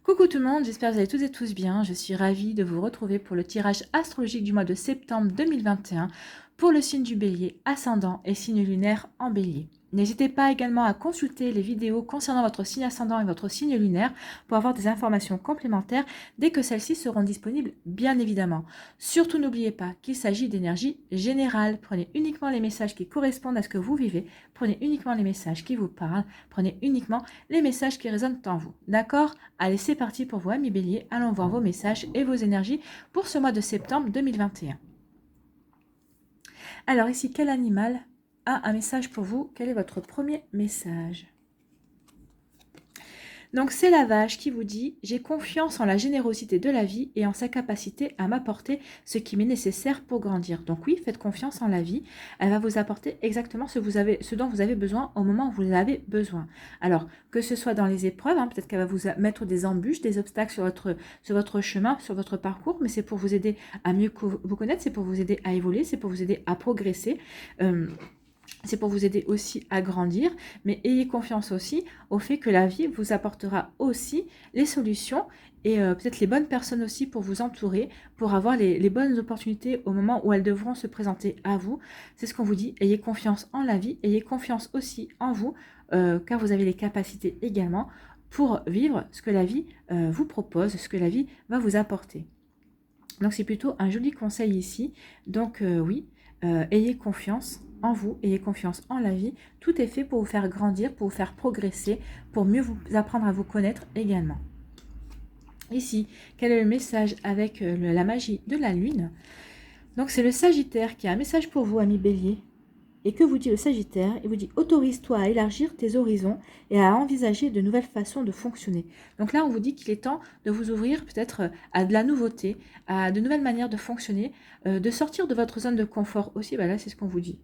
Coucou tout le monde, j'espère que vous allez tous et tous bien. Je suis ravie de vous retrouver pour le tirage astrologique du mois de septembre 2021 pour le signe du Bélier, ascendant et signe lunaire en Bélier. N'hésitez pas également à consulter les vidéos concernant votre signe ascendant et votre signe lunaire pour avoir des informations complémentaires dès que celles-ci seront disponibles, bien évidemment. Surtout n'oubliez pas qu'il s'agit d'énergie générale. Prenez uniquement les messages qui correspondent à ce que vous vivez, prenez uniquement les messages qui vous parlent, prenez uniquement les messages qui résonnent en vous. D'accord? Allez, c'est parti pour vous, amis Bélier. Allons voir vos messages et vos énergies pour ce mois de septembre 2021. Alors ici, quel animal a un message pour vous? Quel est votre premier message? Donc c'est la vache qui vous dit « J'ai confiance en la générosité de la vie et en sa capacité à m'apporter ce qui m'est nécessaire pour grandir. » Donc oui, faites confiance en la vie. Elle va vous apporter exactement ce dont vous avez besoin au moment où vous avez besoin. Alors, que ce soit dans les épreuves, peut-être qu'elle va vous mettre des embûches, des obstacles sur votre chemin, sur votre parcours, mais c'est pour vous aider à mieux vous connaître, c'est pour vous aider à évoluer, c'est pour vous aider à progresser. C'est pour vous aider aussi à grandir, mais ayez confiance aussi au fait que la vie vous apportera aussi les solutions et peut-être les bonnes personnes aussi pour vous entourer, pour avoir les bonnes opportunités au moment où elles devront se présenter à vous. C'est ce qu'on vous dit, ayez confiance en la vie, ayez confiance aussi en vous, car vous avez les capacités également pour vivre ce que la vie vous propose, ce que la vie va vous apporter. Donc c'est plutôt un joli conseil ici, donc oui, ayez confiance en vous, ayez confiance en la vie. Tout est fait pour vous faire grandir, pour vous faire progresser, pour mieux vous apprendre à vous connaître également. Ici, quel est le message avec la magie de la lune? Donc c'est le Sagittaire qui a un message pour vous, ami Bélier. Et que vous dit le Sagittaire? Il vous dit « Autorise-toi à élargir tes horizons et à envisager de nouvelles façons de fonctionner. » Donc là, on vous dit qu'il est temps de vous ouvrir peut-être à de la nouveauté, à de nouvelles manières de fonctionner, de sortir de votre zone de confort aussi. Là, c'est ce qu'on vous dit.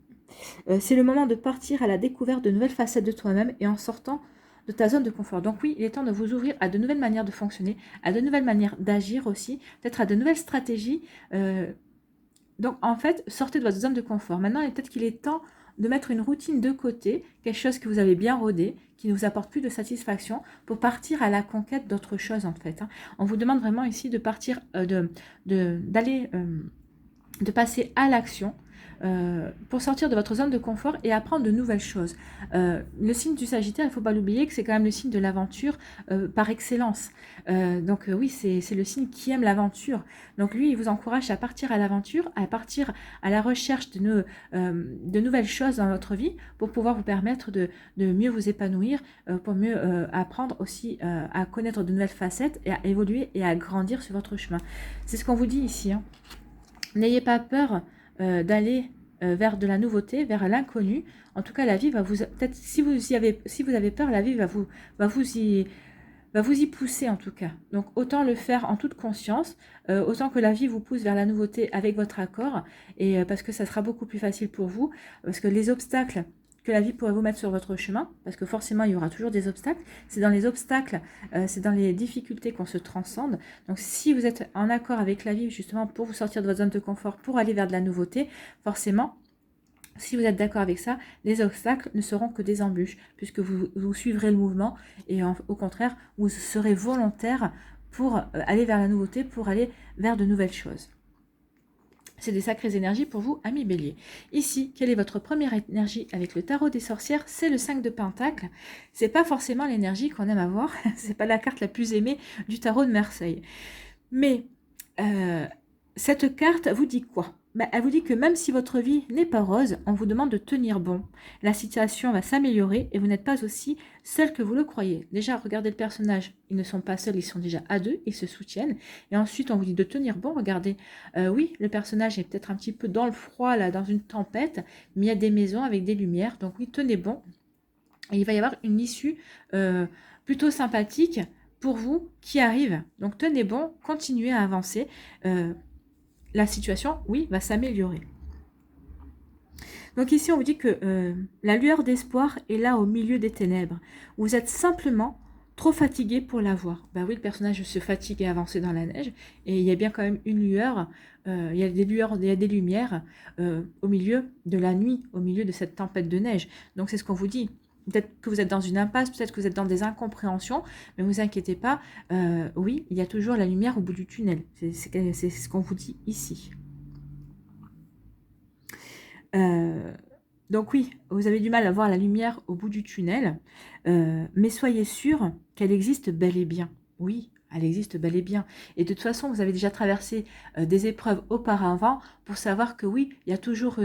C'est le moment de partir à la découverte de nouvelles facettes de toi-même et en sortant de ta zone de confort. Donc oui, il est temps de vous ouvrir à de nouvelles manières de fonctionner, à de nouvelles manières d'agir aussi, peut-être à de nouvelles stratégies. Donc en fait, sortez de votre zone de confort. Maintenant, peut-être qu'il est temps de mettre une routine de côté, quelque chose que vous avez bien rodé, qui ne vous apporte plus de satisfaction, pour partir à la conquête d'autre chose en fait. On vous demande vraiment ici de partir, de passer à l'action, pour sortir de votre zone de confort et apprendre de nouvelles choses. Le signe du Sagittaire, il ne faut pas l'oublier que c'est quand même le signe de l'aventure par excellence. Donc oui, c'est le signe qui aime l'aventure. Donc lui, il vous encourage à partir à l'aventure, à partir à la recherche de nouvelles choses dans votre vie pour pouvoir vous permettre de mieux vous épanouir, pour mieux apprendre aussi à connaître de nouvelles facettes et à évoluer et à grandir sur votre chemin. C'est ce qu'on vous dit ici. N'ayez pas peur d'aller vers de la nouveauté, vers l'inconnu. En tout cas, la vie va vous... Peut-être si vous avez peur, la vie va vous y pousser en tout cas. Donc autant le faire en toute conscience, autant que la vie vous pousse vers la nouveauté avec votre accord, et parce que ça sera beaucoup plus facile pour vous, parce que les obstacles que la vie pourrait vous mettre sur votre chemin, parce que forcément il y aura toujours des obstacles, c'est dans les obstacles, c'est dans les difficultés qu'on se transcende. Donc si vous êtes en accord avec la vie justement pour vous sortir de votre zone de confort, pour aller vers de la nouveauté, forcément, si vous êtes d'accord avec ça, les obstacles ne seront que des embûches, puisque vous suivrez le mouvement et au contraire, vous serez volontaire pour aller vers la nouveauté, pour aller vers de nouvelles choses. C'est des sacrées énergies pour vous, amis Bélier. Ici, quelle est votre première énergie avec le tarot des sorcières? C'est le 5 de Pentacle. C'est pas forcément l'énergie qu'on aime avoir. C'est pas la carte la plus aimée du tarot de Marseille. Mais cette carte vous dit quoi? Elle vous dit que même si votre vie n'est pas rose, on vous demande de tenir bon. La situation va s'améliorer et vous n'êtes pas aussi seul que vous le croyez. Déjà, regardez le personnage. Ils ne sont pas seuls, ils sont déjà à deux, ils se soutiennent. Et ensuite, on vous dit de tenir bon. Regardez, oui, le personnage est peut-être un petit peu dans le froid, là, dans une tempête, mais il y a des maisons avec des lumières. Donc oui, tenez bon. Et il va y avoir une issue plutôt sympathique pour vous qui arrive. Donc tenez bon, continuez à avancer. La situation, oui, va s'améliorer. Donc ici, on vous dit que la lueur d'espoir est là au milieu des ténèbres. Vous êtes simplement trop fatigué pour la voir. Ben oui, le personnage se fatigue et avance dans la neige. Et il y a bien quand même une lueur. Il y a des lueurs, il y a des lumières au milieu de la nuit, au milieu de cette tempête de neige. Donc c'est ce qu'on vous dit. peut-être que vous êtes dans une impasse, peut-être que vous êtes dans des incompréhensions, mais ne vous inquiétez pas, oui, il y a toujours la lumière au bout du tunnel. C'est ce qu'on vous dit ici. Donc oui, vous avez du mal à voir la lumière au bout du tunnel, mais soyez sûr qu'elle existe bel et bien. Oui, elle existe bel et bien. Et de toute façon, vous avez déjà traversé des épreuves auparavant pour savoir que oui, il y a toujours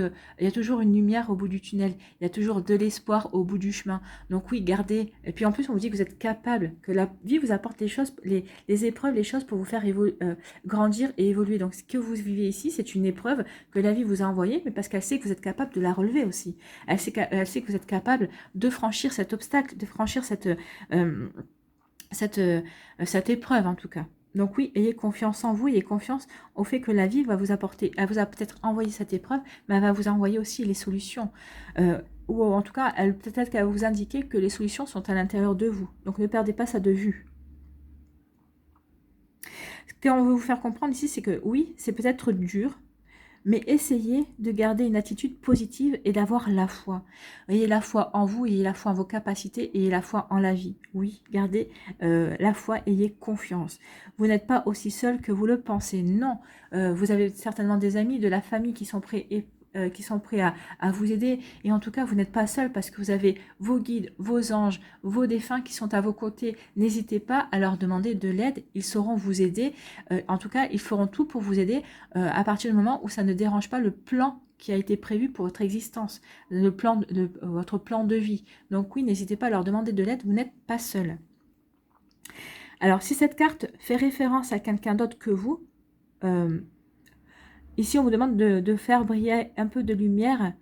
une lumière au bout du tunnel. Il y a toujours de l'espoir au bout du chemin. Donc oui, gardez. Et puis en plus, on vous dit que vous êtes capable, que la vie vous apporte les choses, les épreuves, les choses pour vous faire grandir et évoluer. Donc ce que vous vivez ici, c'est une épreuve que la vie vous a envoyée, mais parce qu'elle sait que vous êtes capable de la relever aussi. Elle sait que vous êtes capable de franchir cet obstacle, de franchir cette épreuve en tout cas. Donc oui, ayez confiance en vous, ayez confiance au fait que la vie va vous apporter, elle vous a peut-être envoyé cette épreuve, mais elle va vous envoyer aussi les solutions. Ou en tout cas, peut-être qu'elle va vous indiquer que les solutions sont à l'intérieur de vous. Donc ne perdez pas ça de vue. Ce qu'on veut vous faire comprendre ici, c'est que oui, c'est peut-être dur, mais essayez de garder une attitude positive et d'avoir la foi. Ayez la foi en vous, ayez la foi en vos capacités, ayez la foi en la vie. Oui, gardez la foi, ayez confiance. Vous n'êtes pas aussi seul que vous le pensez. Non, vous avez certainement des amis, de la famille qui sont prêts à vous aider. Et en tout cas, vous n'êtes pas seul parce que vous avez vos guides, vos anges, vos défunts qui sont à vos côtés. N'hésitez pas à leur demander de l'aide. Ils sauront vous aider. En tout cas, ils feront tout pour vous aider à partir du moment où ça ne dérange pas le plan qui a été prévu pour votre existence, le plan votre plan de vie. Donc oui, n'hésitez pas à leur demander de l'aide. Vous n'êtes pas seul. Alors, si cette carte fait référence à quelqu'un d'autre que vous, ici, on vous demande de faire briller un peu de lumière,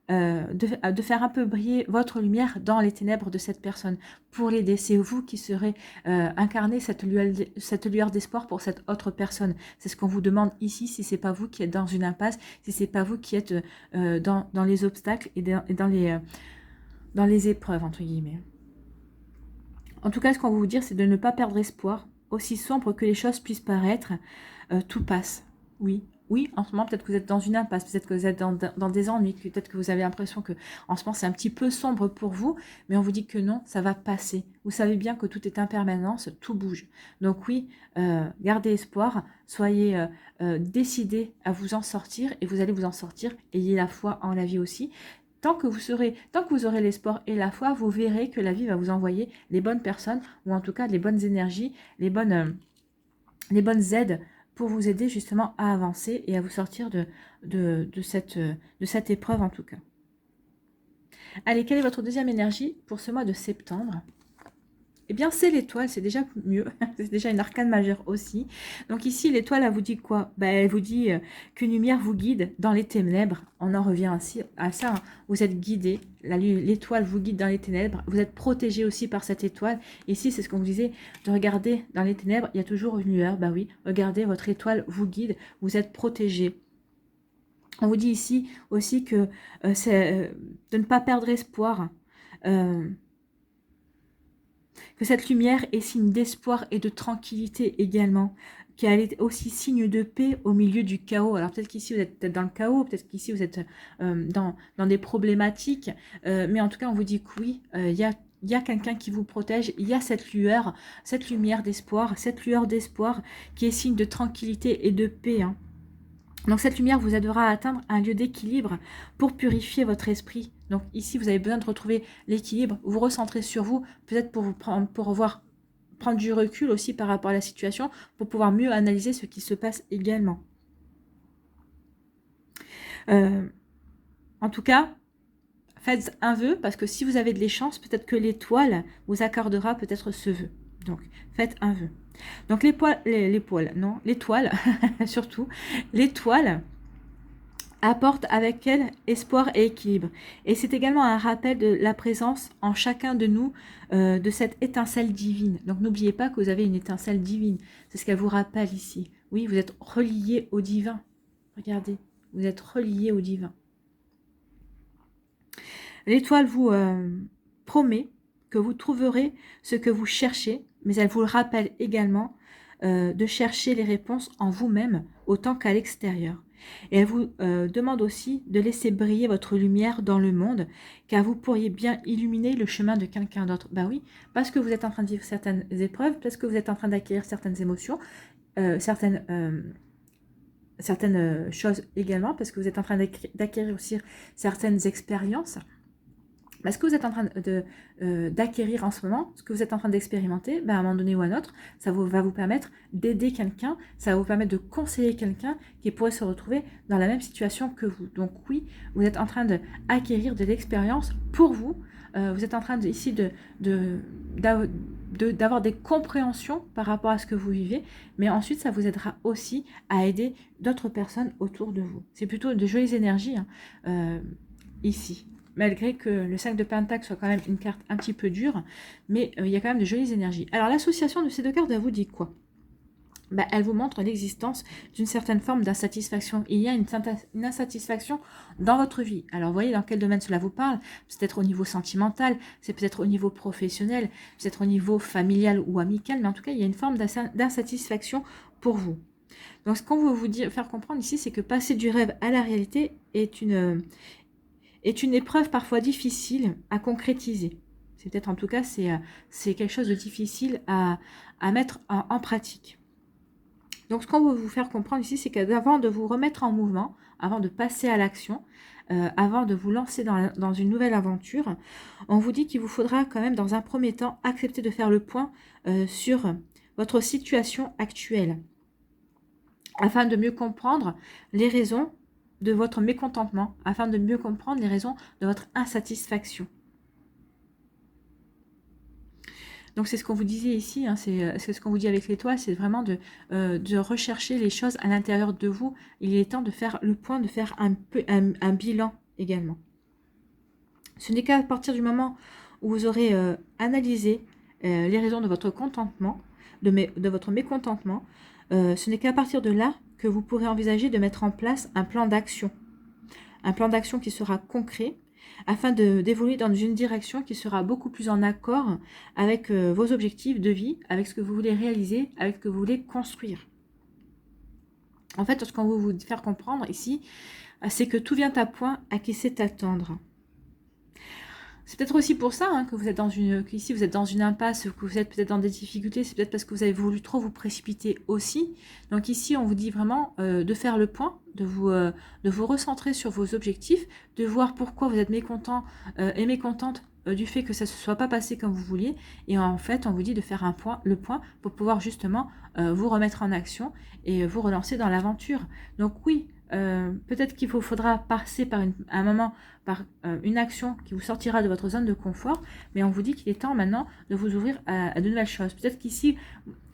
de faire un peu briller votre lumière dans les ténèbres de cette personne pour l'aider. C'est vous qui serez incarner cette lueur d'espoir pour cette autre personne. C'est ce qu'on vous demande ici, si c'est pas vous qui êtes dans une impasse, si c'est pas vous qui êtes dans les obstacles et dans les épreuves, entre guillemets. En tout cas, ce qu'on va vous dire, c'est de ne pas perdre espoir, aussi sombre que les choses puissent paraître, tout passe. Oui, oui, en ce moment, peut-être que vous êtes dans une impasse, peut-être que vous êtes dans des ennuis, peut-être que vous avez l'impression que en ce moment, c'est un petit peu sombre pour vous, mais on vous dit que non, ça va passer. Vous savez bien que tout est impermanence, tout bouge. Donc oui, gardez espoir, soyez décidés à vous en sortir, et vous allez vous en sortir, ayez la foi en la vie aussi. Tant que vous aurez l'espoir et la foi, vous verrez que la vie va vous envoyer les bonnes personnes, ou en tout cas les bonnes énergies, les bonnes aides pour vous aider justement à avancer et à vous sortir de cette épreuve en tout cas. Allez, quelle est votre deuxième énergie pour ce mois de septembre ? Eh bien, c'est l'étoile, c'est déjà mieux. C'est déjà une arcane majeure aussi. Donc ici, l'étoile, elle vous dit quoi? Elle vous dit qu'une lumière vous guide dans les ténèbres. On en revient ainsi à ça. Hein. Vous êtes guidé. L'étoile vous guide dans les ténèbres. Vous êtes protégé aussi par cette étoile. Ici, c'est ce qu'on vous disait, de regarder dans les ténèbres. Il y a toujours une lueur. Oui, regardez, votre étoile vous guide. Vous êtes protégé. On vous dit ici aussi que c'est de ne pas perdre espoir. Que cette lumière est signe d'espoir et de tranquillité également, qu'elle est aussi signe de paix au milieu du chaos. Alors peut-être qu'ici vous êtes dans le chaos, peut-être qu'ici vous êtes dans des problématiques, mais en tout cas on vous dit que oui, il y a quelqu'un qui vous protège, il y a cette lueur, cette lumière d'espoir, cette lueur d'espoir qui est signe de tranquillité et de paix. Hein. Donc cette lumière vous aidera à atteindre un lieu d'équilibre pour purifier votre esprit. Donc ici, vous avez besoin de retrouver l'équilibre, vous recentrer sur vous, peut-être pour prendre du recul aussi par rapport à la situation, pour pouvoir mieux analyser ce qui se passe également. En tout cas, faites un vœu, parce que si vous avez de l'échance, peut-être que l'étoile vous accordera peut-être ce vœu. Donc, faites un vœu. Donc, l'étoile, surtout, l'étoile apporte avec elle espoir et équilibre. Et c'est également un rappel de la présence en chacun de nous de cette étincelle divine. Donc, n'oubliez pas que vous avez une étincelle divine. C'est ce qu'elle vous rappelle ici. Oui, vous êtes relié au divin. Regardez, vous êtes relié au divin. L'étoile vous promet que vous trouverez ce que vous cherchez, mais elle vous le rappelle également de chercher les réponses en vous-même autant qu'à l'extérieur. Et elle vous demande aussi de laisser briller votre lumière dans le monde, car vous pourriez bien illuminer le chemin de quelqu'un d'autre. Ben oui, parce que vous êtes en train de vivre certaines épreuves, parce que vous êtes en train d'acquérir certaines émotions, certaines choses également, parce que vous êtes en train d'acquérir aussi certaines expériences. Ce que vous êtes en train d'acquérir en ce moment, ce que vous êtes en train d'expérimenter, à un moment donné ou à un autre, ça va vous permettre d'aider quelqu'un, ça va vous permettre de conseiller quelqu'un qui pourrait se retrouver dans la même situation que vous. Donc oui, vous êtes en train d'acquérir de l'expérience pour vous. Vous êtes en train ici d'avoir des compréhensions par rapport à ce que vous vivez, mais ensuite ça vous aidera aussi à aider d'autres personnes autour de vous. C'est plutôt de jolies énergies ici. Malgré que le 5 de Pentacle soit quand même une carte un petit peu dure, mais il y a quand même de jolies énergies. Alors l'association de ces deux cartes, elle vous dit quoi? Elle vous montre l'existence d'une certaine forme d'insatisfaction. Il y a une insatisfaction dans votre vie. Alors, vous voyez dans quel domaine cela vous parle? C'est peut-être au niveau sentimental, c'est peut-être au niveau professionnel, peut-être au niveau familial ou amical, mais en tout cas, il y a une forme d'insatisfaction pour vous. Donc, ce qu'on veut vous faire comprendre ici, c'est que passer du rêve à la réalité est une épreuve parfois difficile à concrétiser. C'est peut-être, en tout cas, c'est quelque chose de difficile à mettre en pratique. Donc, ce qu'on veut vous faire comprendre ici, c'est qu'avant de vous remettre en mouvement, avant de passer à l'action, avant de vous lancer dans une nouvelle aventure, on vous dit qu'il vous faudra quand même, dans un premier temps, accepter de faire le point sur votre situation actuelle, afin de mieux comprendre les raisons de votre mécontentement, afin de mieux comprendre les raisons de votre insatisfaction. Donc c'est ce qu'on vous disait ici, hein, c'est ce qu'on vous dit avec l'étoile, c'est vraiment de rechercher les choses à l'intérieur de vous. Il est temps de faire le point, de faire un bilan également. Ce n'est qu'à partir du moment où vous aurez analysé les raisons de votre contentement, de votre mécontentement, ce n'est qu'à partir de là que vous pourrez envisager de mettre en place un plan d'action. Un plan d'action qui sera concret, afin d'évoluer dans une direction qui sera beaucoup plus en accord avec vos objectifs de vie, avec ce que vous voulez réaliser, avec ce que vous voulez construire. En fait, ce qu'on veut vous faire comprendre ici, c'est que tout vient à point à qui sait attendre. C'est peut-être aussi pour ça que vous êtes qu'ici vous êtes dans une impasse, que vous êtes peut-être dans des difficultés, c'est peut-être parce que vous avez voulu trop vous précipiter aussi. Donc ici, on vous dit vraiment de faire le point, de vous recentrer sur vos objectifs, de voir pourquoi vous êtes mécontent et mécontente du fait que ça ne se soit pas passé comme vous vouliez. Et en fait, on vous dit de faire le point pour pouvoir justement vous remettre en action et vous relancer dans l'aventure. Donc oui, peut-être qu'il faudra passer par un moment par une action qui vous sortira de votre zone de confort, mais on vous dit qu'il est temps maintenant de vous ouvrir à de nouvelles choses. Peut-être qu'ici,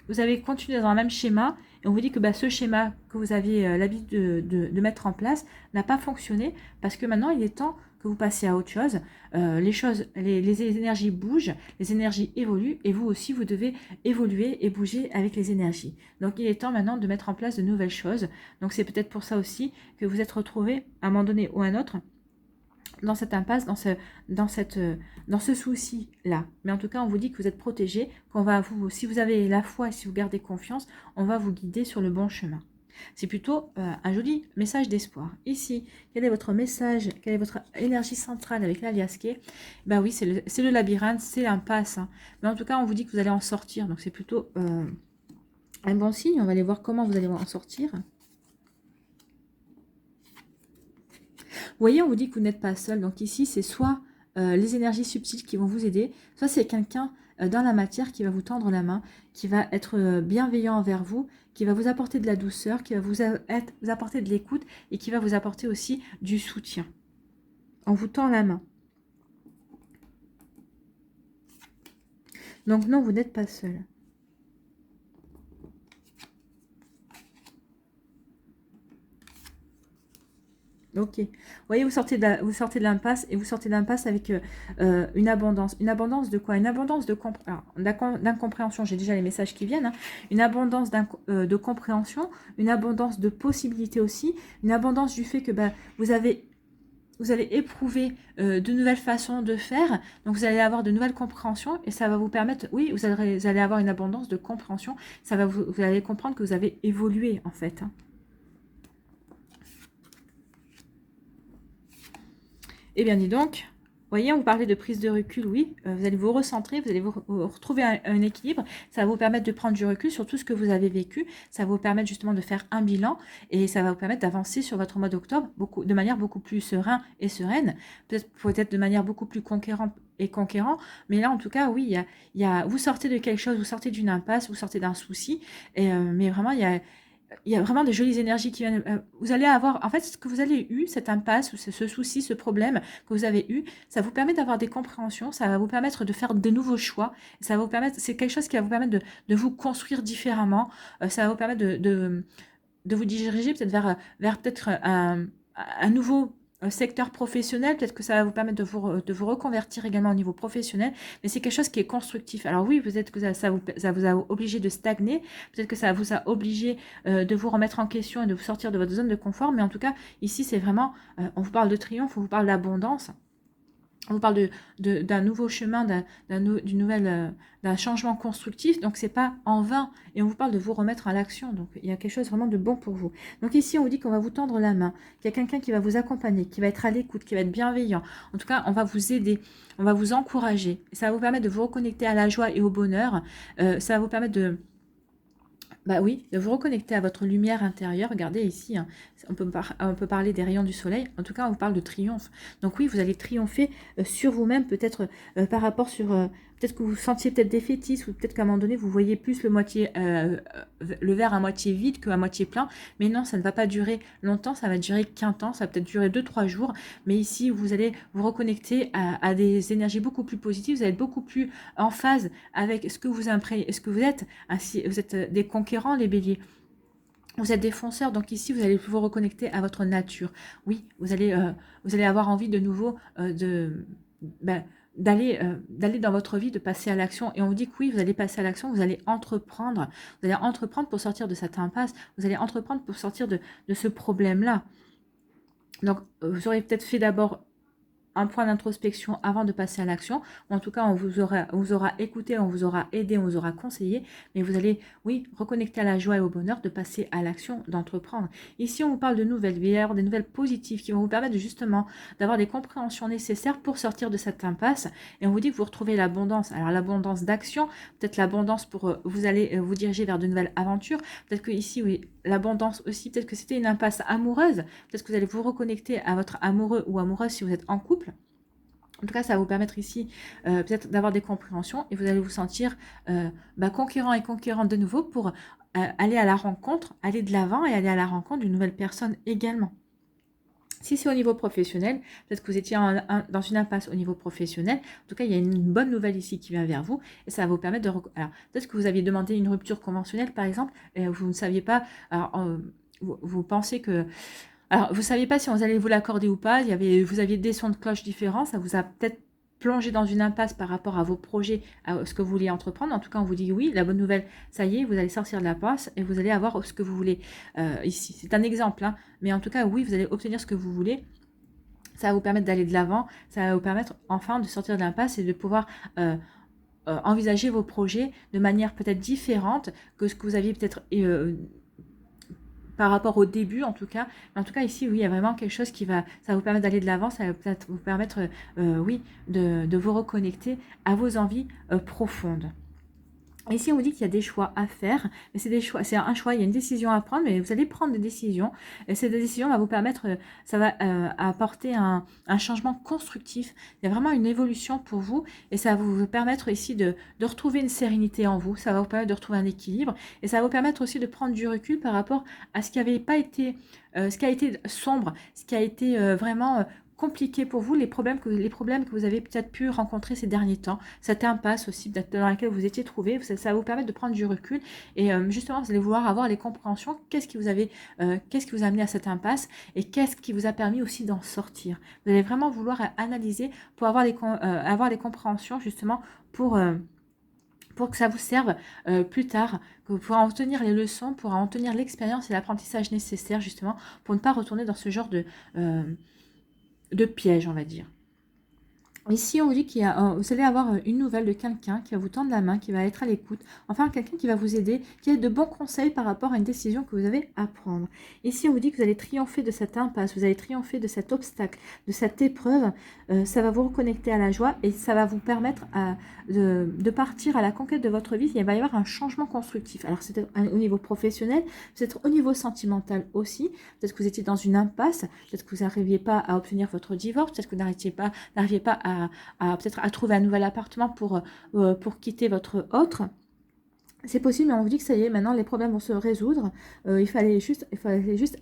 vous avez continué dans le même schéma, et on vous dit que ce schéma que vous aviez l'habitude de mettre en place n'a pas fonctionné, parce que maintenant, il est temps que vous passiez à autre chose. Les énergies bougent, les énergies évoluent, et vous aussi, vous devez évoluer et bouger avec les énergies. Donc, il est temps maintenant de mettre en place de nouvelles choses. Donc, c'est peut-être pour ça aussi que vous êtes retrouvés, à un moment donné ou à un autre, dans cette impasse, dans ce souci-là. Mais en tout cas, on vous dit que vous êtes protégés, si vous avez la foi et si vous gardez confiance, on va vous guider sur le bon chemin. C'est plutôt un joli message d'espoir. Ici, quel est votre message? Quelle est votre énergie centrale avec l'aliasqué? Oui, c'est le labyrinthe, c'est l'impasse. Mais en tout cas, on vous dit que vous allez en sortir. Donc, c'est plutôt un bon signe. On va aller voir comment vous allez en sortir. Vous voyez, on vous dit que vous n'êtes pas seul. Donc ici, c'est soit les énergies subtiles qui vont vous aider, soit c'est quelqu'un dans la matière qui va vous tendre la main, qui va être bienveillant envers vous, qui va vous apporter de la douceur, qui va vous apporter de l'écoute et qui va vous apporter aussi du soutien. On vous tend la main. Donc non, vous n'êtes pas seul. Ok. Vous voyez, vous sortez de l'impasse et vous sortez de l'impasse avec une abondance. Une abondance de quoi? Une abondance d'incompréhension. J'ai déjà les messages qui viennent. Une abondance de compréhension, une abondance de possibilités aussi, une abondance du fait que vous avez vous allez éprouver de nouvelles façons de faire, donc vous allez avoir de nouvelles compréhensions et ça va vous permettre, oui, vous allez avoir une abondance de compréhension, vous allez comprendre que vous avez évolué en fait. Hein. Eh bien, dis donc, voyez, on vous parlait de prise de recul, oui, vous allez vous recentrer, vous allez vous retrouver un équilibre, ça va vous permettre de prendre du recul sur tout ce que vous avez vécu, ça va vous permettre justement de faire un bilan et ça va vous permettre d'avancer sur votre mois d'octobre de manière beaucoup plus sereine et sereine, peut-être de manière beaucoup plus conquérant, mais là en tout cas, oui, vous sortez de quelque chose, vous sortez d'une impasse, vous sortez d'un souci, mais vraiment, il y a vraiment des jolies énergies qui viennent. Vous allez avoir, en fait, ce que vous avez eu, cette impasse ou ce souci, ce problème que vous avez eu, ça vous permet d'avoir des compréhensions, ça va vous permettre de faire de nouveaux choix, ça va vous permettre, c'est quelque chose qui va vous permettre de vous construire différemment, ça va vous permettre de vous diriger peut-être vers peut-être un nouveau secteur professionnel, peut-être que ça va vous permettre de vous reconvertir également au niveau professionnel, mais c'est quelque chose qui est constructif. Alors oui, peut-être que ça vous a obligé de stagner, peut-être que ça vous a obligé de vous remettre en question et de vous sortir de votre zone de confort, mais en tout cas, ici, c'est vraiment, on vous parle de triomphe, on vous parle d'abondance, on vous parle d'un nouveau chemin, d'un changement constructif, donc c'est pas en vain, et on vous parle de vous remettre à l'action, donc il y a quelque chose vraiment de bon pour vous. Donc ici, on vous dit qu'on va vous tendre la main, qu'il y a quelqu'un qui va vous accompagner, qui va être à l'écoute, qui va être bienveillant, en tout cas, on va vous aider, on va vous encourager, ça va vous permettre de vous reconnecter à la joie et au bonheur, ça va vous permettre bah oui, de vous reconnecter à votre lumière intérieure. Regardez ici, hein, on peut parler des rayons du soleil. En tout cas, on vous parle de triomphe. Donc oui, vous allez triompher sur vous-même, peut-être par rapport sur... peut-être que vous vous sentiez peut-être défaitiste, ou peut-être qu'à un moment donné, vous voyez plus le verre à moitié vide qu'à moitié plein. Mais non, ça ne va pas durer longtemps, ça va durer qu'un temps, ça va peut-être durer 2-3 jours. Mais ici, vous allez vous reconnecter à des énergies beaucoup plus positives. Vous allez être beaucoup plus en phase avec ce que vous êtes. Ainsi, vous êtes des conquérants, les béliers. Vous êtes des fonceurs, donc ici, vous allez vous reconnecter à votre nature. Oui, vous allez avoir envie de nouveau d'aller dans votre vie, de passer à l'action. Et on vous dit que oui, vous allez passer à l'action, vous allez entreprendre. Vous allez entreprendre pour sortir de cette impasse. Vous allez entreprendre pour sortir de ce problème-là. Donc, vous aurez peut-être fait d'abord un point d'introspection avant de passer à l'action. En tout cas, on vous aura écouté, on vous aura aidé, on vous aura conseillé, mais vous allez, oui, reconnecter à la joie et au bonheur de passer à l'action, d'entreprendre. Ici, on vous parle de nouvelles, il va y avoir des nouvelles positives qui vont vous permettre justement d'avoir des compréhensions nécessaires pour sortir de cette impasse. Et on vous dit que vous retrouvez l'abondance. Alors, l'abondance d'action, peut-être l'abondance pour vous allez vous diriger vers de nouvelles aventures. Peut-être que ici, oui, l'abondance aussi, peut-être que c'était une impasse amoureuse. Peut-être que vous allez vous reconnecter à votre amoureux ou amoureuse si vous êtes en couple. En tout cas, ça va vous permettre ici peut-être d'avoir des compréhensions et vous allez vous sentir conquérant et conquérante de nouveau pour aller à la rencontre, aller de l'avant et aller à la rencontre d'une nouvelle personne également. Si c'est au niveau professionnel, peut-être que vous étiez dans une impasse au niveau professionnel. En tout cas, il y a une bonne nouvelle ici qui vient vers vous et ça va vous permettre de... Alors, peut-être que vous aviez demandé une rupture conventionnelle, par exemple, et vous ne saviez pas... Alors, vous pensez que... Alors, vous ne saviez pas si on allait vous l'accorder ou pas. Vous aviez des sons de cloche différents. Ça vous a peut-être plongé dans une impasse par rapport à vos projets, à ce que vous vouliez entreprendre. En tout cas, on vous dit oui. La bonne nouvelle, ça y est, vous allez sortir de la passe et vous allez avoir ce que vous voulez ici. C'est un exemple, hein, mais en tout cas, oui, vous allez obtenir ce que vous voulez. Ça va vous permettre d'aller de l'avant. Ça va vous permettre enfin de sortir de l'impasse et de pouvoir... envisager vos projets de manière peut-être différente que ce que vous aviez peut-être par rapport au début en tout cas. Mais en tout cas ici, oui, il y a vraiment quelque chose ça va vous permettre d'aller de l'avant, ça va peut-être vous permettre, oui, de vous reconnecter à vos envies profondes. Ici, on vous dit qu'il y a des choix à faire, mais c'est un choix, il y a une décision à prendre, mais vous allez prendre des décisions. Et cette décision va vous permettre, ça va apporter un changement constructif. Il y a vraiment une évolution pour vous, et ça va vous permettre ici de retrouver une sérénité en vous. Ça va vous permettre de retrouver un équilibre, et ça va vous permettre aussi de prendre du recul par rapport à ce qui avait pas été, ce qui a été sombre, ce qui a été vraiment compliqué pour vous, les problèmes que vous avez peut-être pu rencontrer ces derniers temps, cette impasse aussi dans laquelle vous étiez trouvé, ça va vous permettre de prendre du recul et justement vous allez vouloir avoir les compréhensions, qu'est-ce qui vous a amené à cette impasse et qu'est-ce qui vous a permis aussi d'en sortir. Vous allez vraiment vouloir analyser pour avoir les compréhensions justement pour que ça vous serve plus tard, que vous pourrez en tenir les leçons, pour en tenir l'expérience et l'apprentissage nécessaire justement pour ne pas retourner dans ce genre de piège, on va dire. Ici, on vous dit vous allez avoir une nouvelle de quelqu'un qui va vous tendre la main, qui va être à l'écoute. Enfin, quelqu'un qui va vous aider, qui a de bons conseils par rapport à une décision que vous avez à prendre. Ici, on vous dit que vous allez triompher de cette impasse, vous allez triompher de cet obstacle, de cette épreuve. Ça va vous reconnecter à la joie et ça va vous permettre de partir à la conquête de votre vie. Il va y avoir un changement constructif. Alors, c'est au niveau professionnel, peut-être au niveau sentimental aussi. Peut-être que vous étiez dans une impasse, peut-être que vous n'arriviez pas à obtenir votre divorce, peut-être que vous n'arriviez pas peut-être à trouver un nouvel appartement pour quitter votre autre. C'est possible, mais on vous dit que ça y est, maintenant les problèmes vont se résoudre. Il fallait juste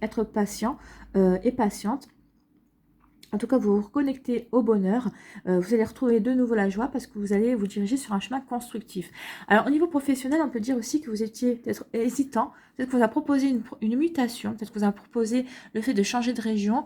être patient et patiente. En tout cas, vous vous reconnectez au bonheur. Vous allez retrouver de nouveau la joie parce que vous allez vous diriger sur un chemin constructif. Alors, au niveau professionnel, on peut dire aussi que vous étiez peut-être hésitant. Peut-être qu'on vous a proposé une mutation. Peut-être qu'on vous a proposé le fait de changer de région.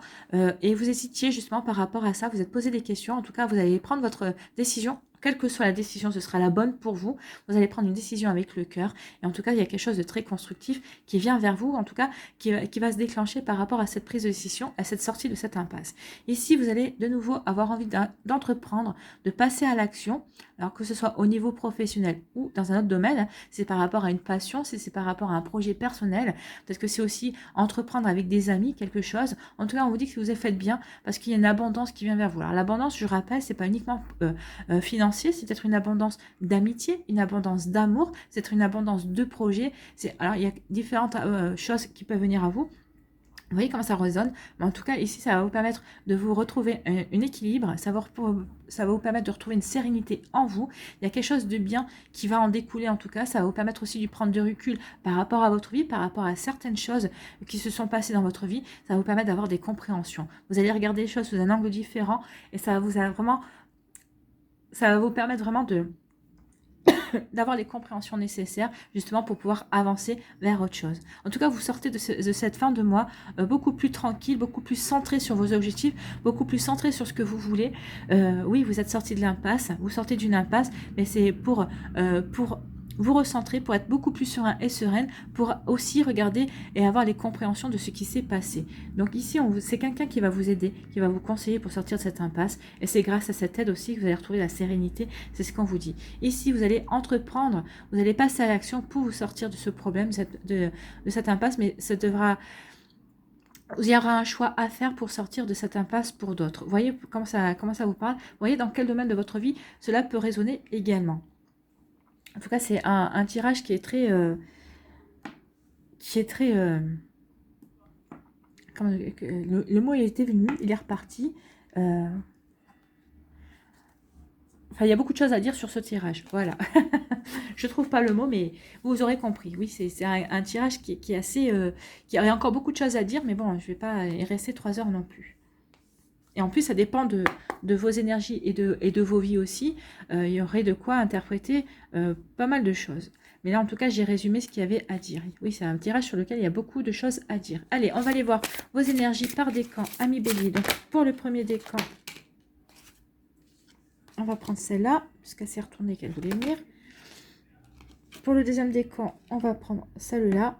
Et vous hésitiez justement par rapport à ça. Vous êtes posé des questions. En tout cas, vous allez prendre votre décision. Quelle que soit la décision, ce sera la bonne pour vous. Vous allez prendre une décision avec le cœur. Et en tout cas, il y a quelque chose de très constructif qui vient vers vous, en tout cas, qui va se déclencher par rapport à cette prise de décision, à cette sortie de cette impasse. Ici, vous allez de nouveau avoir envie d'entreprendre, de passer à l'action, alors que ce soit au niveau professionnel ou dans un autre domaine. C'est par rapport à une passion, c'est par rapport à un projet personnel. Peut-être que c'est aussi entreprendre avec des amis, quelque chose. En tout cas, on vous dit que vous faites bien parce qu'il y a une abondance qui vient vers vous. Alors, l'abondance, je rappelle, c'est pas uniquement financier, c'est peut-être une abondance d'amitié, une abondance d'amour, c'est peut-être une abondance de projets. Alors, il y a différentes choses qui peuvent venir à vous. Vous voyez comment ça résonne, mais en tout cas ici ça va vous permettre de vous retrouver un équilibre, ça va vous permettre de retrouver une sérénité en vous. Il y a quelque chose de bien qui va en découler, en tout cas ça va vous permettre aussi de prendre du recul par rapport à votre vie, par rapport à certaines choses qui se sont passées dans votre vie. Ça va vous permettre d'avoir des compréhensions, vous allez regarder les choses sous un angle différent et ça va vous permettre vraiment d'avoir les compréhensions nécessaires justement pour pouvoir avancer vers autre chose. En tout cas, vous sortez de cette fin de mois beaucoup plus tranquille, beaucoup plus centré sur vos objectifs, beaucoup plus centré sur ce que vous voulez. Oui, vous êtes sorti de l'impasse, vous sortez d'une impasse, mais c'est pour vous recentrer, pour être beaucoup plus serein et sereine, pour aussi regarder et avoir les compréhensions de ce qui s'est passé. Donc ici, c'est quelqu'un qui va vous aider, qui va vous conseiller pour sortir de cette impasse. Et c'est grâce à cette aide aussi que vous allez retrouver la sérénité. C'est ce qu'on vous dit. Ici, vous allez entreprendre, vous allez passer à l'action pour vous sortir de ce problème, de cette impasse. Mais il y aura un choix à faire pour sortir de cette impasse pour d'autres. Vous voyez comment ça vous parle? Vous voyez dans quel domaine de votre vie cela peut résonner également. En tout cas, c'est un tirage qui est très... le mot il était venu, il est reparti. Enfin, il y a beaucoup de choses à dire sur ce tirage. Voilà. Je ne trouve pas le mot, mais vous aurez compris. Oui, c'est un tirage qui est assez... il y a encore beaucoup de choses à dire, mais bon, je ne vais pas y rester 3 heures non plus. Et en plus, ça dépend de vos énergies et de vos vies aussi. Il y aurait de quoi interpréter pas mal de choses. Mais là, en tout cas, j'ai résumé ce qu'il y avait à dire. Oui, c'est un tirage sur lequel il y a beaucoup de choses à dire. Allez, on va aller voir vos énergies par décan, amis bélier. Donc, pour le premier décan, on va prendre celle-là, puisqu'elle s'est retournée qu'elle voulait venir. Pour le deuxième décan, on va prendre celle-là,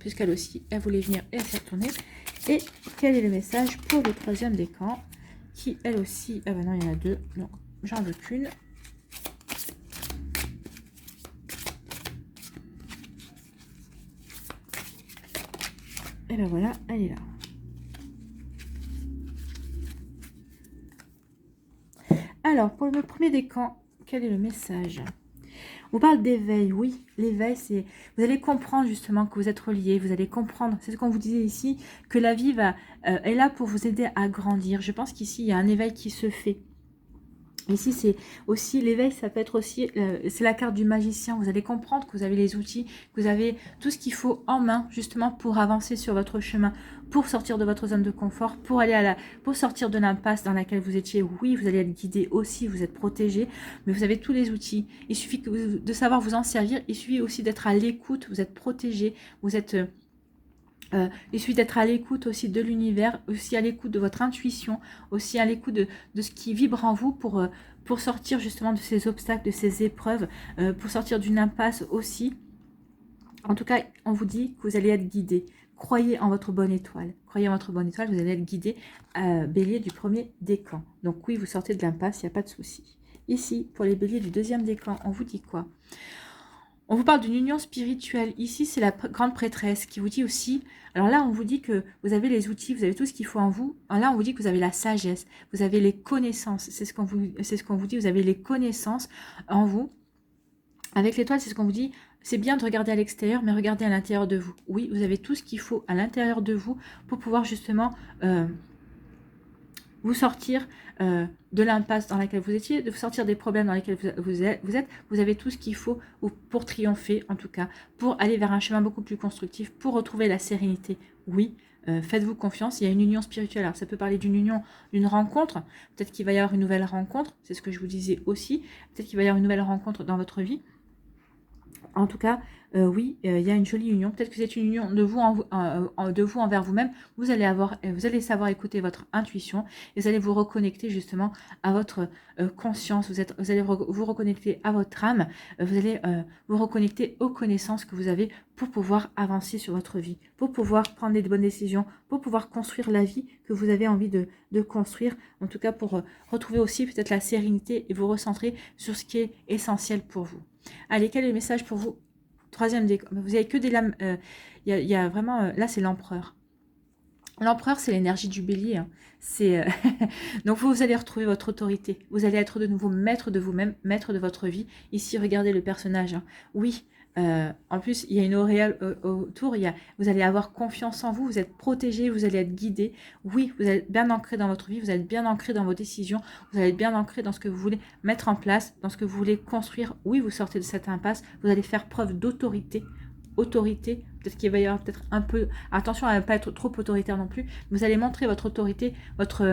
puisqu'elle aussi, elle voulait venir et elle s'est retournée. Et quel est le message pour le troisième décan qui, elle aussi... Ah ben non, il y en a deux. Donc, j'en veux qu'une. Et ben voilà, elle est là. Alors, pour le premier décan, quel est le message ? On parle d'éveil, oui, l'éveil, c'est... Vous allez comprendre justement que vous êtes reliés, vous allez comprendre, c'est ce qu'on vous disait ici, que la vie est là pour vous aider à grandir. Je pense qu'ici, il y a un éveil qui se fait. Ici, c'est aussi l'éveil, ça peut être aussi, c'est la carte du magicien. Vous allez comprendre que vous avez les outils, que vous avez tout ce qu'il faut en main, justement, pour avancer sur votre chemin, pour sortir de votre zone de confort, pour sortir de l'impasse dans laquelle vous étiez. Oui, vous allez être guidé aussi, vous êtes protégé, mais vous avez tous les outils. Il suffit de savoir vous en servir. Il suffit aussi d'être à l'écoute. Vous êtes protégé, vous êtes... il suffit d'être à l'écoute aussi de l'univers, aussi à l'écoute de votre intuition, aussi à l'écoute de ce qui vibre en vous pour sortir justement de ces obstacles, de ces épreuves, pour sortir d'une impasse aussi. En tout cas, on vous dit que vous allez être guidé, croyez en votre bonne étoile. Croyez en votre bonne étoile, vous allez être guidé, bélier du premier décan. Donc oui, vous sortez de l'impasse, il n'y a pas de souci. Ici, pour les béliers du deuxième décan, on vous dit quoi? On vous parle d'une union spirituelle. Ici, c'est la grande prêtresse qui vous dit aussi... Alors là, on vous dit que vous avez les outils, vous avez tout ce qu'il faut en vous. Alors là, on vous dit que vous avez la sagesse, vous avez les connaissances. C'est ce qu'on vous dit, vous avez les connaissances en vous. Avec l'étoile, c'est ce qu'on vous dit. C'est bien de regarder à l'extérieur, mais regardez à l'intérieur de vous. Oui, vous avez tout ce qu'il faut à l'intérieur de vous pour pouvoir justement... vous sortir de l'impasse dans laquelle vous étiez, de vous sortir des problèmes dans lesquels vous êtes. Vous avez tout ce qu'il faut pour triompher, en tout cas, pour aller vers un chemin beaucoup plus constructif, pour retrouver la sérénité. Oui, faites-vous confiance, il y a une union spirituelle. Alors, ça peut parler d'une union, d'une rencontre. Peut-être qu'il va y avoir une nouvelle rencontre, c'est ce que je vous disais aussi. Peut-être qu'il va y avoir une nouvelle rencontre dans votre vie. En tout cas, oui, il y a une jolie union. Peut-être que c'est une union de vous, envers vous-même. Vous allez savoir écouter votre intuition et vous allez vous reconnecter justement à votre conscience. Vous allez vous reconnecter à votre âme. Vous allez vous reconnecter aux connaissances que vous avez pour pouvoir avancer sur votre vie, pour pouvoir prendre des bonnes décisions, pour pouvoir construire la vie que vous avez envie de construire. En tout cas, pour retrouver aussi peut-être la sérénité et vous recentrer sur ce qui est essentiel pour vous. Allez, quel est le message pour vous? Troisième décan. Vous avez que des lames. Il y a vraiment... là, c'est l'empereur. L'empereur, c'est l'énergie du bélier. Hein. C'est donc, vous allez retrouver votre autorité. Vous allez être de nouveau maître de vous-même, maître de votre vie. Ici, regardez le personnage. Hein. Oui. En plus, il y a une auréole autour. Vous allez avoir confiance en vous. Vous êtes protégé. Vous allez être guidé. Oui, vous êtes bien ancré dans votre vie. Vous êtes bien ancré dans vos décisions. Vous allez être bien ancré dans ce que vous voulez mettre en place, dans ce que vous voulez construire. Oui, vous sortez de cette impasse. Vous allez faire preuve d'autorité. Peut-être qu'il va y avoir peut-être un peu... Attention à ne pas être trop autoritaire non plus. Vous allez montrer votre autorité, votre...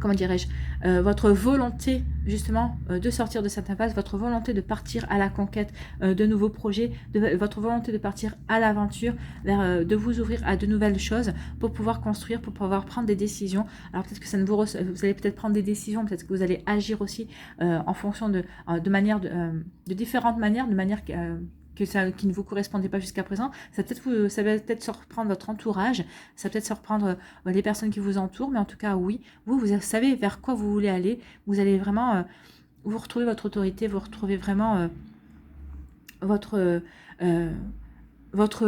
comment dirais-je, votre volonté justement de sortir de cette impasse, votre volonté de partir à la conquête de nouveaux projets, votre volonté de partir à l'aventure, de vous ouvrir à de nouvelles choses pour pouvoir construire, pour pouvoir prendre des décisions. Alors peut-être que ça ne vous allez peut-être prendre des décisions, peut-être que vous allez agir aussi en fonction de différentes manières, de manière qui ne vous correspondait pas jusqu'à présent. Ça va peut-être surprendre votre entourage, ça va peut-être surprendre les personnes qui vous entourent, mais en tout cas, oui, vous savez vers quoi vous voulez aller. Vous allez vraiment vous retrouver votre autorité, vous retrouvez vraiment votre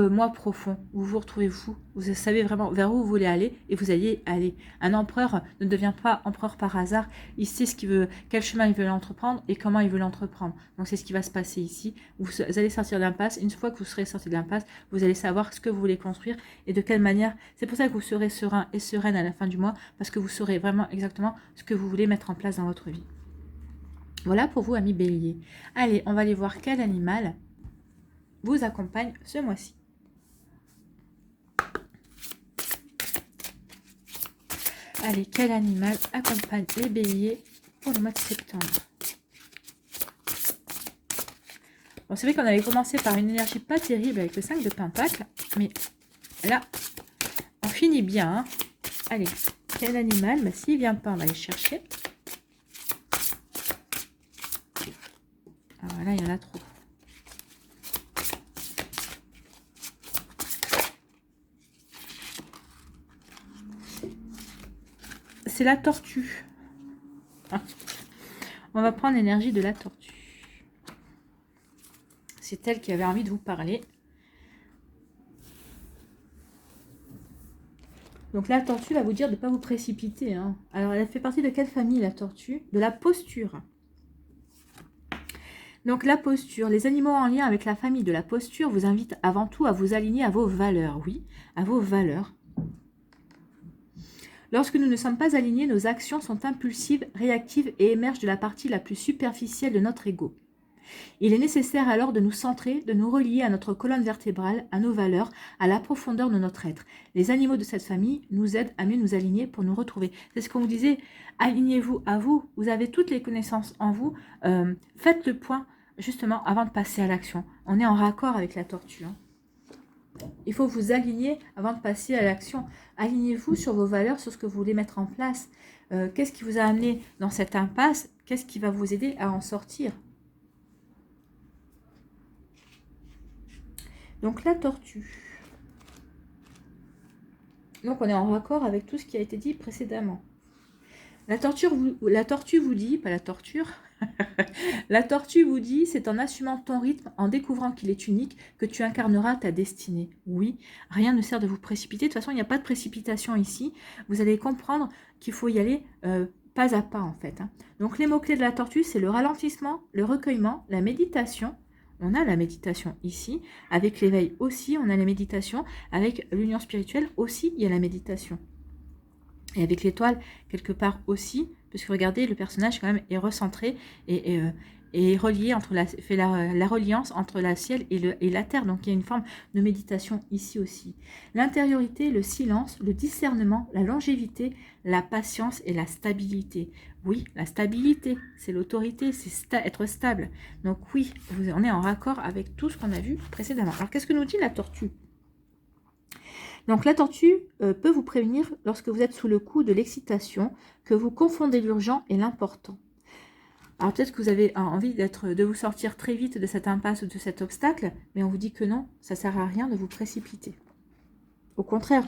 moi profond, où vous retrouvez vous savez vraiment vers où vous voulez aller et vous allez aller. Un empereur ne devient pas empereur par hasard, il sait quel chemin il veut entreprendre et comment il veut l'entreprendre. Donc c'est ce qui va se passer ici. Vous allez sortir de l'impasse, une fois que vous serez sorti de l'impasse, vous allez savoir ce que vous voulez construire et de quelle manière. C'est pour ça que vous serez serein et sereine à la fin du mois, parce que vous saurez vraiment exactement ce que vous voulez mettre en place dans votre vie. Voilà pour vous, amis bélier. Allez, on va aller voir quel animal vous accompagne ce mois-ci. Allez, quel animal accompagne les béliers pour le mois de septembre? Bon, c'est vrai qu'on avait commencé par une énergie pas terrible avec le 5 de Pentacle, mais là, on finit bien. Hein. Allez, quel animal? Bah, s'il ne vient pas, on va aller chercher. Alors là, il y en a trop. C'est la tortue. Ah. On va prendre l'énergie de la tortue. C'est elle qui avait envie de vous parler. Donc la tortue va vous dire de ne pas vous précipiter. Hein. Alors elle fait partie de quelle famille, la tortue? De la posture. Donc la posture, les animaux en lien avec la famille de la posture vous invitent avant tout à vous aligner à vos valeurs. Oui, à vos valeurs. Lorsque nous ne sommes pas alignés, nos actions sont impulsives, réactives et émergent de la partie la plus superficielle de notre ego. Il est nécessaire alors de nous centrer, de nous relier à notre colonne vertébrale, à nos valeurs, à la profondeur de notre être. Les animaux de cette famille nous aident à mieux nous aligner pour nous retrouver. C'est ce qu'on vous disait, alignez-vous à vous, vous avez toutes les connaissances en vous, faites le point justement avant de passer à l'action. On est en raccord avec la tortue. Hein. Il faut vous aligner avant de passer à l'action. Alignez-vous sur vos valeurs, sur ce que vous voulez mettre en place. Qu'est-ce qui vous a amené dans cette impasse? Qu'est-ce qui va vous aider à en sortir? Donc la tortue. Donc, on est en raccord avec tout ce qui a été dit précédemment. La tortue vous dit, pas la torture, la tortue vous dit, c'est en assumant ton rythme, en découvrant qu'il est unique, que tu incarneras ta destinée. Oui, rien ne sert de vous précipiter. De toute façon, il n'y a pas de précipitation ici. Vous allez comprendre qu'il faut y aller pas à pas, en fait. Donc, les mots-clés de la tortue, c'est le ralentissement, le recueillement, la méditation. On a la méditation ici. Avec l'éveil aussi, on a la méditation. Avec l'union spirituelle aussi, il y a la méditation. Et avec l'étoile, quelque part aussi, parce que regardez, le personnage quand même est recentré et relié entre fait la reliance entre le ciel et la terre. Donc il y a une forme de méditation ici aussi. L'intériorité, le silence, le discernement, la longévité, la patience et la stabilité. Oui, la stabilité, c'est l'autorité, c'est être stable. Donc oui, on est en raccord avec tout ce qu'on a vu précédemment. Alors qu'est-ce que nous dit la tortue ? Donc la tortue peut vous prévenir lorsque vous êtes sous le coup de l'excitation, que vous confondez l'urgent et l'important. Alors peut-être que vous avez envie de vous sortir très vite de cette impasse ou de cet obstacle, mais on vous dit que non, ça ne sert à rien de vous précipiter. Au contraire,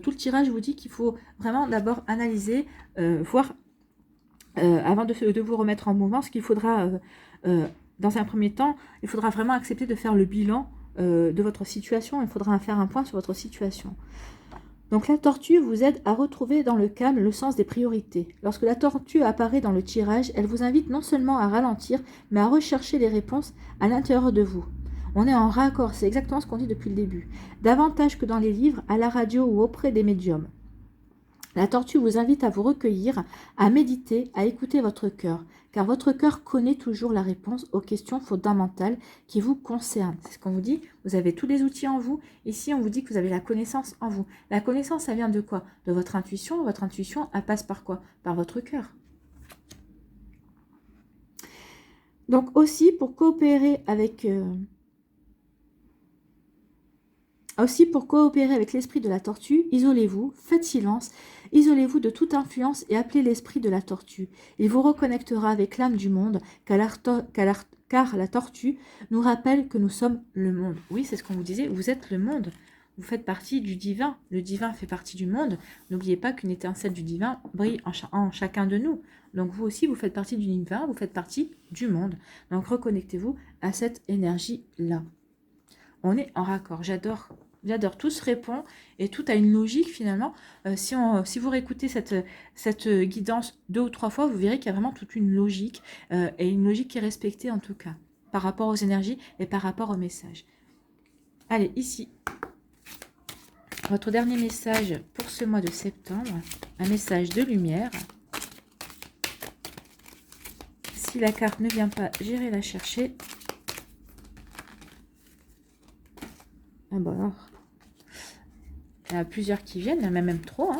tout le tirage vous dit qu'il faut vraiment d'abord analyser, voir, avant de vous remettre en mouvement, ce qu'il faudra, dans un premier temps, il faudra vraiment accepter de faire le bilan de votre situation. Il faudra faire un point sur votre situation. Donc la tortue vous aide à retrouver dans le calme le sens des priorités. Lorsque la tortue apparaît dans le tirage, elle vous invite non seulement à ralentir, mais à rechercher les réponses à l'intérieur de vous. On est en raccord, c'est exactement ce qu'on dit depuis le début. Davantage que dans les livres, à la radio ou auprès des médiums. La tortue vous invite à vous recueillir, à méditer, à écouter votre cœur, car votre cœur connaît toujours la réponse aux questions fondamentales qui vous concernent. C'est ce qu'on vous dit, vous avez tous les outils en vous. Ici, on vous dit que vous avez la connaissance en vous. La connaissance, ça vient de quoi? De votre intuition. Votre intuition, elle passe par quoi? Par votre cœur. Donc aussi, pour coopérer avec... Aussi, pour coopérer avec l'esprit de la tortue, isolez-vous, faites silence, isolez-vous de toute influence et appelez l'esprit de la tortue. Il vous reconnectera avec l'âme du monde, car la tortue nous rappelle que nous sommes le monde. Oui, c'est ce qu'on vous disait, vous êtes le monde. Vous faites partie du divin. Le divin fait partie du monde. N'oubliez pas qu'une étincelle du divin brille en chacun de nous. Donc vous aussi, vous faites partie du divin, vous faites partie du monde. Donc reconnectez-vous à cette énergie-là. On est en raccord. J'adore, tout se répond et tout a une logique finalement. Si vous réécoutez cette guidance 2 ou 3 fois, vous verrez qu'il y a vraiment toute une logique et une logique qui est respectée en tout cas par rapport aux énergies et par rapport au message. Allez, ici, votre dernier message pour ce mois de septembre, un message de lumière. Si la carte ne vient pas, j'irai la chercher. Ah bon alors, il y en a plusieurs qui viennent, il y en a même trop. Hein.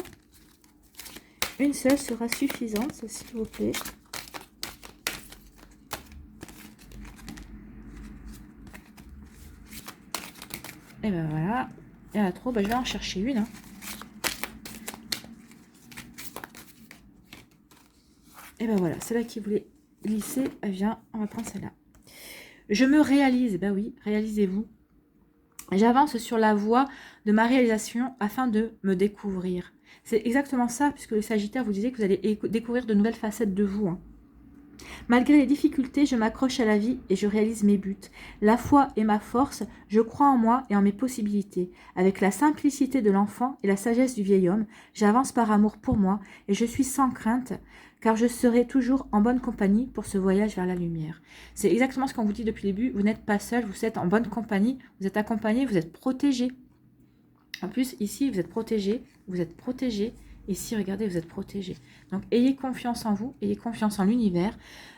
Une seule sera suffisante, s'il vous plaît. Et ben voilà, il y en a trop, ben, je vais en chercher une. Hein. Et ben voilà, celle-là qui voulait glisser, elle vient, on va prendre celle-là. Je me réalise, ben oui, réalisez-vous. J'avance sur la voie de ma réalisation afin de me découvrir. C'est exactement ça, puisque le Sagittaire vous disait que vous allez découvrir de nouvelles facettes de vous. Hein. Malgré les difficultés, je m'accroche à la vie et je réalise mes buts. La foi est ma force, je crois en moi et en mes possibilités. Avec la simplicité de l'enfant et la sagesse du vieil homme, j'avance par amour pour moi et je suis sans crainte, car je serai toujours en bonne compagnie pour ce voyage vers la lumière. C'est exactement ce qu'on vous dit depuis le début, vous n'êtes pas seul, vous êtes en bonne compagnie, vous êtes accompagné, vous êtes protégé. En plus, ici, vous êtes protégé, Ici, regardez, vous êtes protégé. Donc, ayez confiance en vous, ayez confiance en l'univers.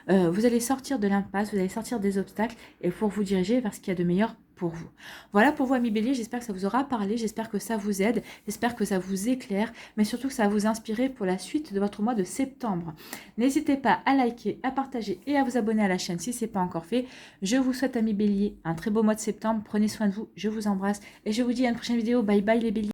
Vous allez sortir de l'impasse, vous allez sortir des obstacles et pour vous diriger vers ce qu'il y a de meilleur pour vous. Voilà pour vous, amis béliers. J'espère que ça vous aura parlé. J'espère que ça vous aide. J'espère que ça vous éclaire. Mais surtout que ça va vous inspirer pour la suite de votre mois de septembre. N'hésitez pas à liker, à partager et à vous abonner à la chaîne si ce n'est pas encore fait. Je vous souhaite, amis béliers, un très beau mois de septembre. Prenez soin de vous. Je vous embrasse et je vous dis à une prochaine vidéo. Bye bye les béliers.